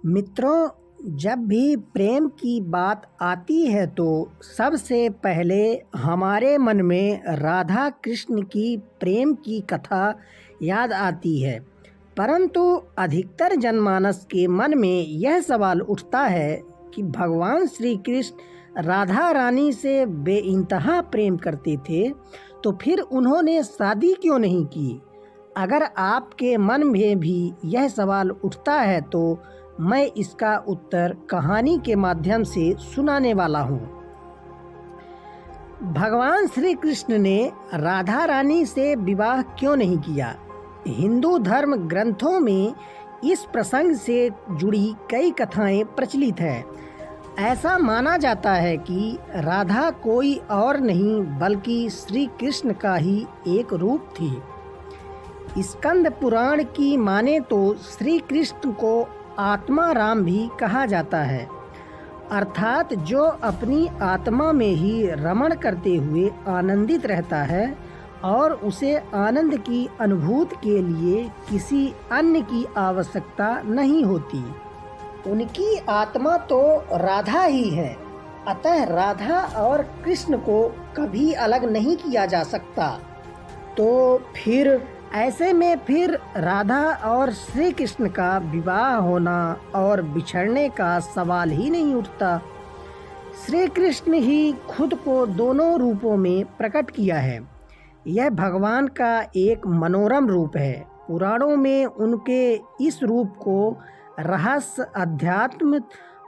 मित्रों, जब भी प्रेम की बात आती है तो सबसे पहले हमारे मन में राधा कृष्ण की प्रेम की कथा याद आती है। परंतु अधिकतर जनमानस के मन में यह सवाल उठता है कि भगवान श्री कृष्ण राधा रानी से बेइंतहा प्रेम करते थे, तो फिर उन्होंने शादी क्यों नहीं की? अगर आपके मन में भी यह सवाल उठता है तो मैं इसका उत्तर कहानी के माध्यम से सुनाने वाला हूँ। भगवान श्री कृष्ण ने राधा रानी से विवाह क्यों नहीं किया? हिंदू धर्म ग्रंथों में इस प्रसंग से जुड़ी कई कथाएं प्रचलित हैं। ऐसा माना जाता है कि राधा कोई और नहीं बल्कि श्री कृष्ण का ही एक रूप थी। स्कंद पुराण की माने तो श्री कृष्ण को आत्मा राम भी कहा जाता है, अर्थात जो अपनी आत्मा में ही रमण करते हुए आनंदित रहता है और उसे आनंद की अनुभूति के लिए किसी अन्य की आवश्यकता नहीं होती। उनकी आत्मा तो राधा ही है, अतः राधा और कृष्ण को कभी अलग नहीं किया जा सकता। तो फिर ऐसे में फिर राधा और श्री कृष्ण का विवाह होना और बिछड़ने का सवाल ही नहीं उठता। श्री कृष्ण ही खुद को दोनों रूपों में प्रकट किया है। यह भगवान का एक मनोरम रूप है। पुराणों में उनके इस रूप को रहस्य, अध्यात्म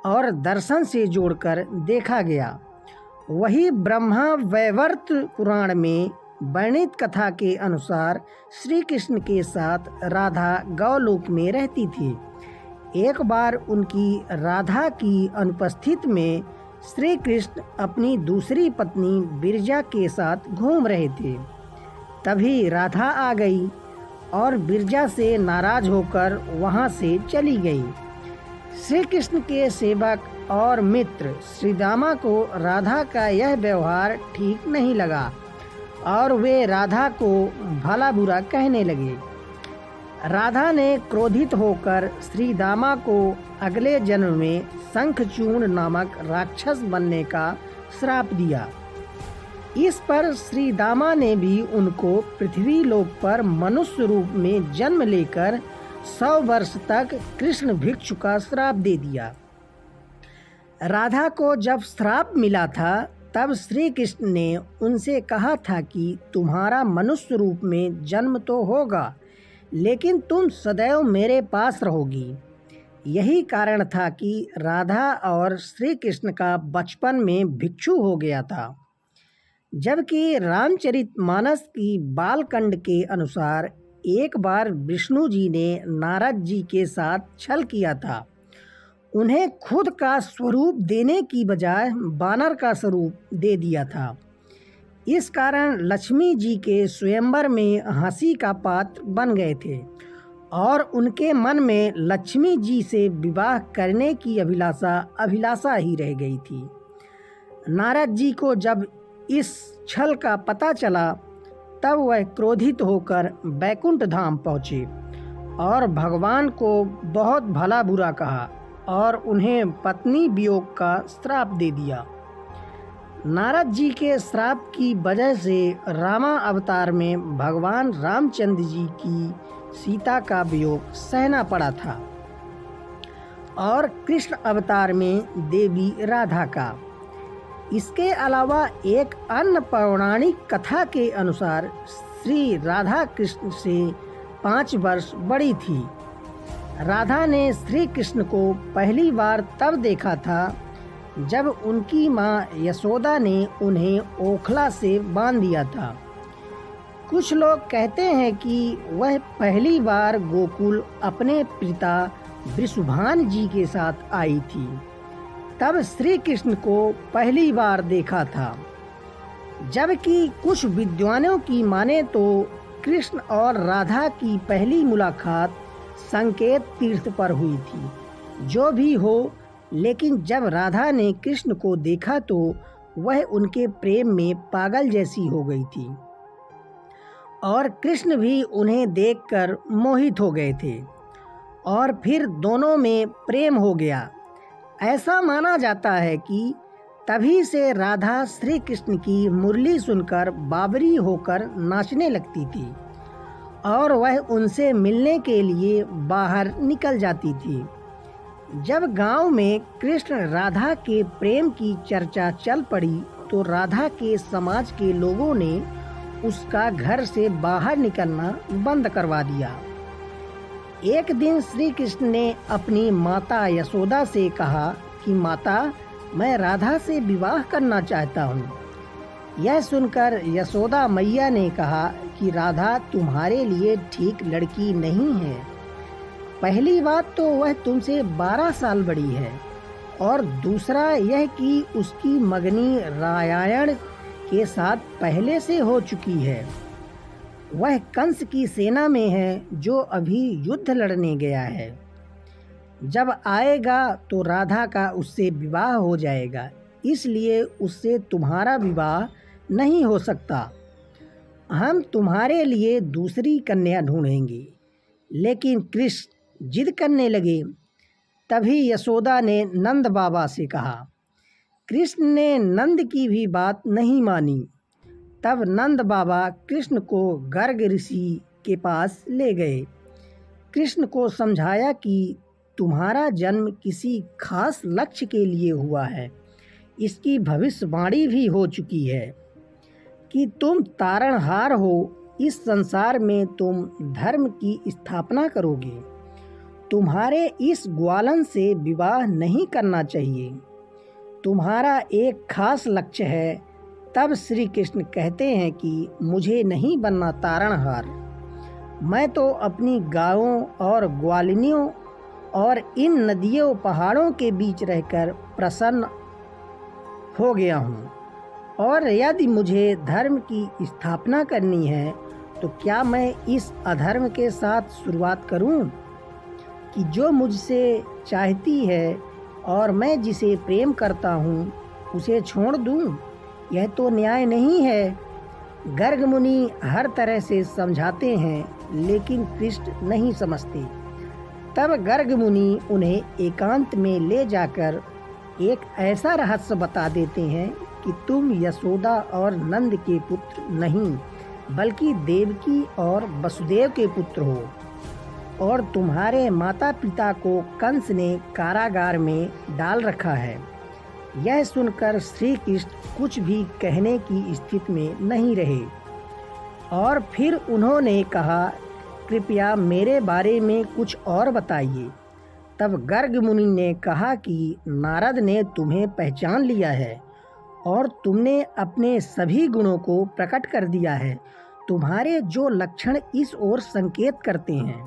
और दर्शन से जोड़कर देखा गया। वही ब्रह्मा वैवर्त पुराण में वर्णित कथा के अनुसार श्री कृष्ण के साथ राधा गौलोक में रहती थी। एक बार उनकी राधा की अनुपस्थिति में श्री कृष्ण अपनी दूसरी पत्नी बिरजा के साथ घूम रहे थे। तभी राधा आ गई और बिरजा से नाराज होकर वहां से चली गई। श्री कृष्ण के सेवक और मित्र श्रीदामा को राधा का यह व्यवहार ठीक नहीं लगा और वे राधा को भला बुरा कहने लगे। राधा ने क्रोधित होकर श्रीदामा को अगले जन्म में शंखचूर्ण नामक राक्षस बनने का श्राप दिया। इस पर श्रीदामा ने भी उनको पृथ्वी लोक पर मनुष्य रूप में जन्म लेकर 100 वर्ष तक कृष्ण भिक्षु का श्राप दे दिया। राधा को जब श्राप मिला था तब श्री कृष्ण ने उनसे कहा था कि तुम्हारा मनुष्य रूप में जन्म तो होगा, लेकिन तुम सदैव मेरे पास रहोगी। यही कारण था कि राधा और श्री कृष्ण का बचपन में भिक्षु हो गया था। जबकि रामचरितमानस की बालकांड के अनुसार एक बार विष्णु जी ने नारद जी के साथ छल किया था। उन्हें खुद का स्वरूप देने की बजाय बानर का स्वरूप दे दिया था। इस कारण लक्ष्मी जी के स्वयंवर में हंसी का पात्र बन गए थे और उनके मन में लक्ष्मी जी से विवाह करने की अभिलाषा ही रह गई थी। नारद जी को जब इस छल का पता चला तब वह क्रोधित होकर बैकुंठ धाम पहुँचे और भगवान को बहुत भला बुरा कहा और उन्हें पत्नी वियोग का श्राप दे दिया। नारद जी के श्राप की वजह से रामा अवतार में भगवान रामचंद्र जी की सीता का वियोग सहना पड़ा था और कृष्ण अवतार में देवी राधा का। इसके अलावा एक अन्य पौराणिक कथा के अनुसार श्री राधा कृष्ण से 5 वर्ष बड़ी थी। राधा ने श्री कृष्ण को पहली बार तब देखा था जब उनकी माँ यशोदा ने उन्हें ओखला से बांध दिया था। कुछ लोग कहते हैं कि वह पहली बार गोकुल अपने पिता वृषभान जी के साथ आई थी, तब श्री कृष्ण को पहली बार देखा था। जबकि कुछ विद्वानों की माने तो कृष्ण और राधा की पहली मुलाकात संकेत तीर्थ पर हुई थी। जो भी हो, लेकिन जब राधा ने कृष्ण को देखा तो वह उनके प्रेम में पागल जैसी हो गई थी और कृष्ण भी उन्हें देखकर मोहित हो गए थे और फिर दोनों में प्रेम हो गया। ऐसा माना जाता है कि तभी से राधा श्री कृष्ण की मुरली सुनकर बावरी होकर नाचने लगती थी और वह उनसे मिलने के लिए बाहर निकल जाती थी। जब गांव में कृष्ण राधा के प्रेम की चर्चा चल पड़ी तो राधा के समाज के लोगों ने उसका घर से बाहर निकलना बंद करवा दिया। एक दिन श्री कृष्ण ने अपनी माता यशोदा से कहा कि माता, मैं राधा से विवाह करना चाहता हूँ। यह सुनकर यशोदा मैया ने कहा कि राधा तुम्हारे लिए ठीक लड़की नहीं है। पहली बात तो वह तुमसे 12 साल बड़ी है और दूसरा यह कि उसकी मगनी रायायण के साथ पहले से हो चुकी है। वह कंस की सेना में है जो अभी युद्ध लड़ने गया है। जब आएगा तो राधा का उससे विवाह हो जाएगा, इसलिए उससे तुम्हारा विवाह नहीं हो सकता। हम तुम्हारे लिए दूसरी कन्या ढूंढेंगे। लेकिन कृष्ण जिद करने लगे। तभी यशोदा ने नंद बाबा से कहा। कृष्ण ने नंद की भी बात नहीं मानी। तब नंद बाबा कृष्ण को गर्ग ऋषि के पास ले गए। कृष्ण को समझाया कि तुम्हारा जन्म किसी खास लक्ष्य के लिए हुआ है। इसकी भविष्यवाणी भी हो चुकी है कि तुम तारणहार हो। इस संसार में तुम धर्म की स्थापना करोगे। तुम्हारे इस ग्वालन से विवाह नहीं करना चाहिए। तुम्हारा एक खास लक्ष्य है। तब श्री कृष्ण कहते हैं कि मुझे नहीं बनना तारणहार। मैं तो अपनी गायों और ग्वालिनियों और इन नदियों पहाड़ों के बीच रहकर प्रसन्न हो गया हूँ। और यदि मुझे धर्म की स्थापना करनी है तो क्या मैं इस अधर्म के साथ शुरुआत करूं कि जो मुझसे चाहती है और मैं जिसे प्रेम करता हूं उसे छोड़ दूं? यह तो न्याय नहीं है। गर्ग मुनि हर तरह से समझाते हैं लेकिन कृष्ण नहीं समझते। तब गर्ग मुनि उन्हें एकांत में ले जाकर एक ऐसा रहस्य बता देते हैं कि तुम यशोदा और नंद के पुत्र नहीं बल्कि देवकी और वसुदेव के पुत्र हो और तुम्हारे माता पिता को कंस ने कारागार में डाल रखा है। यह सुनकर श्री कृष्ण कुछ भी कहने की स्थिति में नहीं रहे और फिर उन्होंने कहा, कृपया मेरे बारे में कुछ और बताइए। तब गर्ग मुनि ने कहा कि नारद ने तुम्हें पहचान लिया है और तुमने अपने सभी गुणों को प्रकट कर दिया है। तुम्हारे जो लक्षण इस ओर संकेत करते हैं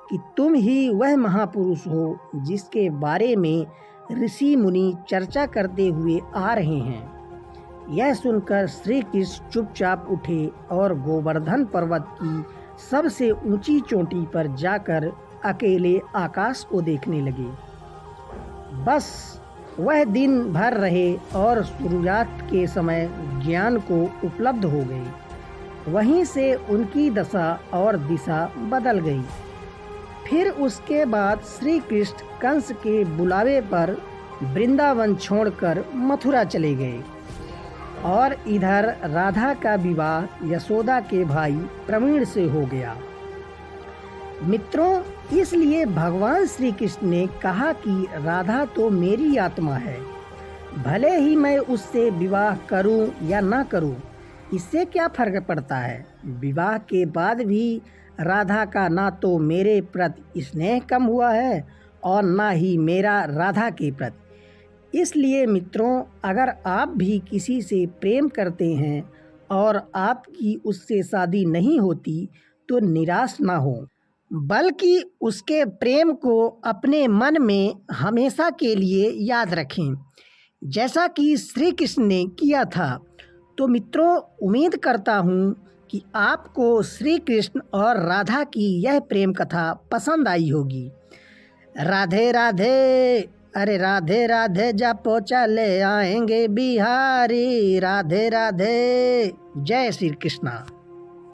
कि तुम ही वह महापुरुष हो जिसके बारे में ऋषि मुनि चर्चा करते हुए आ रहे हैं। यह सुनकर श्री कृष्ण चुपचाप उठे और गोवर्धन पर्वत की सबसे ऊंची चोटी पर जाकर अकेले आकाश को देखने लगे। बस वह दिन भर रहे और सूर्यास्त के समय ज्ञान को उपलब्ध हो गए। वहीं से उनकी दशा और दिशा बदल गई। फिर उसके बाद श्री कृष्ण कंस के बुलावे पर वृंदावन छोड़कर मथुरा चले गए और इधर राधा का विवाह यशोदा के भाई प्रवीण से हो गया। मित्रों, इसलिए भगवान श्री कृष्ण ने कहा कि राधा तो मेरी आत्मा है। भले ही मैं उससे विवाह करूं या ना करूं, इससे क्या फर्क पड़ता है। विवाह के बाद भी राधा का ना तो मेरे प्रति स्नेह कम हुआ है और ना ही मेरा राधा के प्रति। इसलिए मित्रों, अगर आप भी किसी से प्रेम करते हैं और आपकी उससे शादी नहीं होती तो निराश ना हो, बल्कि उसके प्रेम को अपने मन में हमेशा के लिए याद रखें, जैसा कि श्री कृष्ण ने किया था। तो मित्रों, उम्मीद करता हूँ कि आपको श्री कृष्ण और राधा की यह प्रेम कथा पसंद आई होगी। राधे राधे, अरे राधे राधे, जा पोचा ले आएंगे बिहारी। राधे राधे, जय श्री कृष्णा।